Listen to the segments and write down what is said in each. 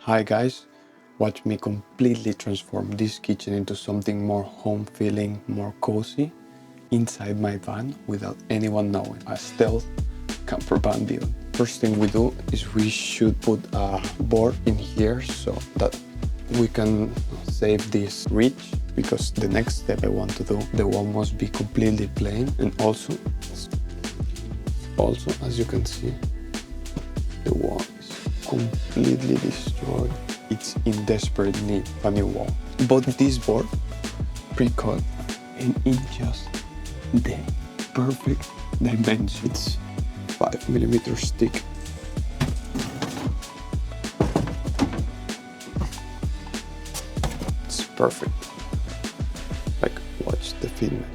Hi guys, watch me completely transform this kitchen into something more home feeling, more cozy inside my van without anyone knowing. A stealth campervan build. First thing we do is we should put a board in here so that we can save this reach, because the next step I want to do, the wall must be completely plain, and also as you can see, the wall is completely destroyed. It's in desperate need of a new wall. Bought this board pre-cut and in just the perfect dimension. It's 5mm thick. It's perfect. Like, watch the fitment.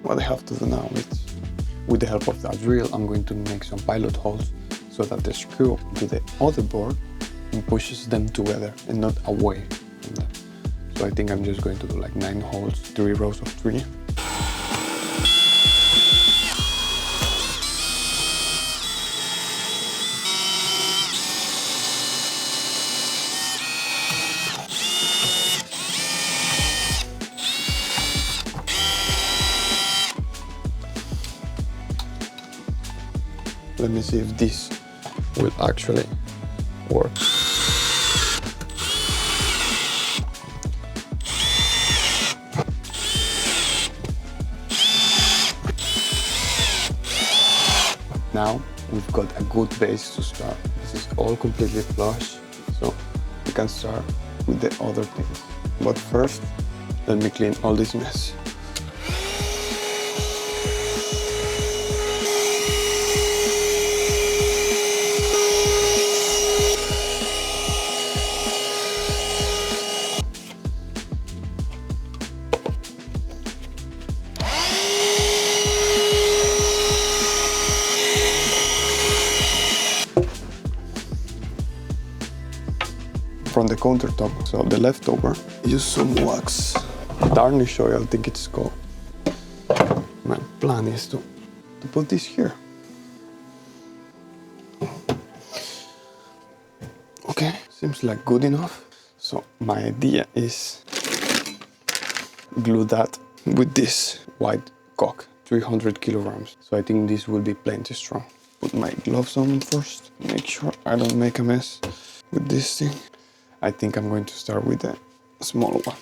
What I have to do now is, with the help of that drill, I'm going to make some pilot holes so that the screw to the other board and pushes them together and not away from them. So I think I'm just going to do like 9 holes, 3 rows of 3. Let me see if this will actually work. Now we've got a good base to start. This is all completely flush, so we can start with the other things. But first, let me clean all this mess. From the countertop, so the leftover, use some wax, varnish oil, I think it's called. My plan is to put this here. Okay, seems like good enough. So my idea is glue that with this white cock, 300 kilograms. So I think this will be plenty strong. Put my gloves on first, make sure I don't make a mess with this thing. I think I'm going to start with a small one.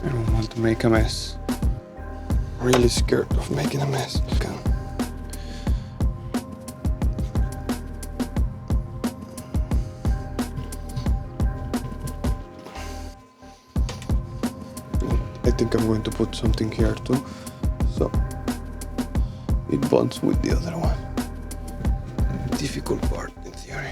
I don't want to make a mess. I'm really scared of making a mess. I think I'm going to put something here too, so it bonds with the other one. Difficult part in theory.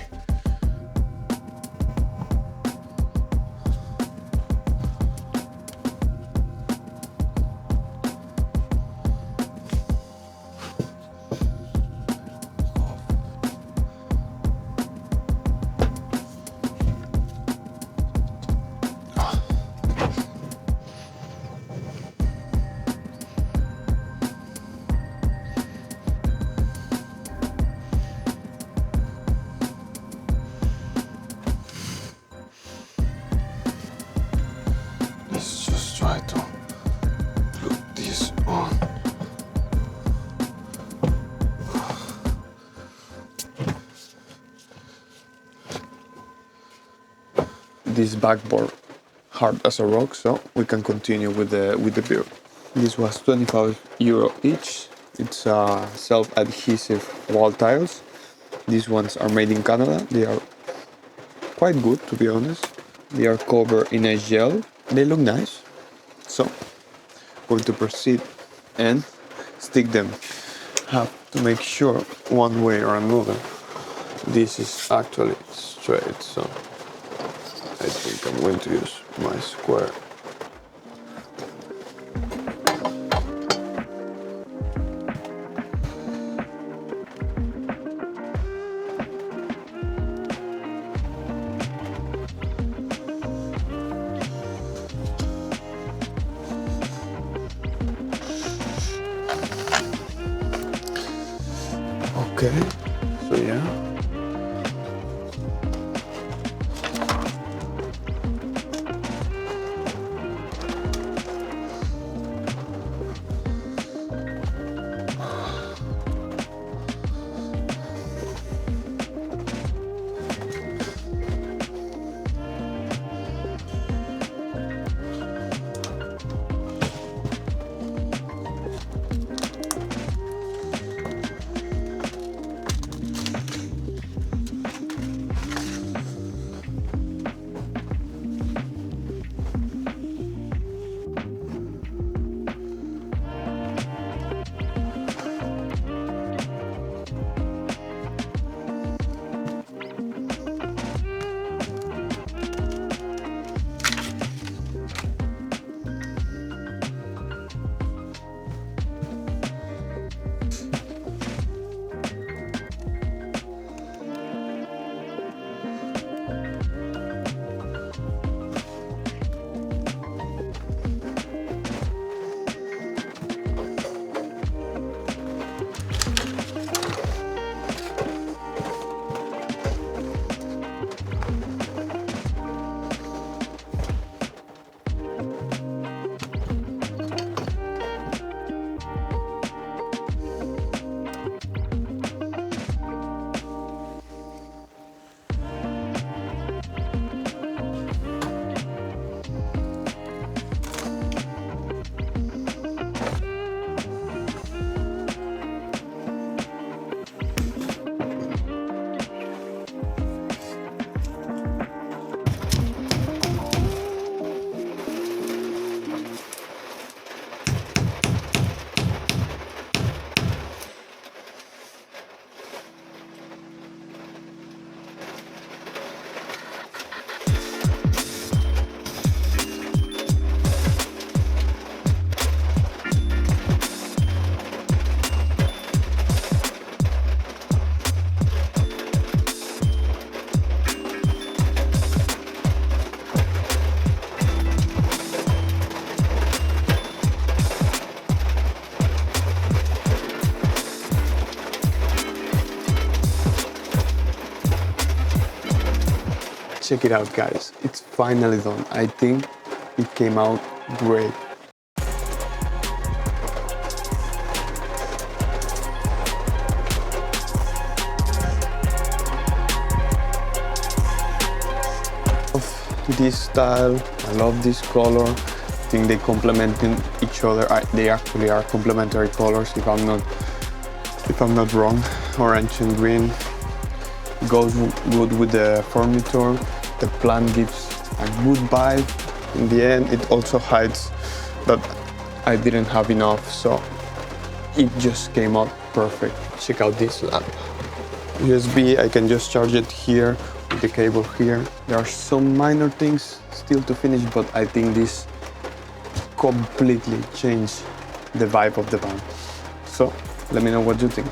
Let's just try to glue this on. This backboard hard as a rock, so we can continue with the build. This was €25 each. It's self-adhesive wall tiles. These ones are made in Canada. They are quite good, to be honest. They are covered in a gel. They look nice. So, going to proceed and stick them. Have to make sure one way or another this is actually straight. So, I think I'm going to use my square. Okay, so yeah. Check it out, guys. It's finally done. I think it came out great. This style, I love this color. I think they complement each other. They actually are complementary colors, if I'm not wrong. Orange and green goes good with the furniture. The plant gives a good vibe. In the end, it also hides that I didn't have enough, so it just came out perfect. Check out this lamp. USB, I can just charge it here with the cable here. There are some minor things still to finish, but I think this completely changed the vibe of the van. So let me know what you think.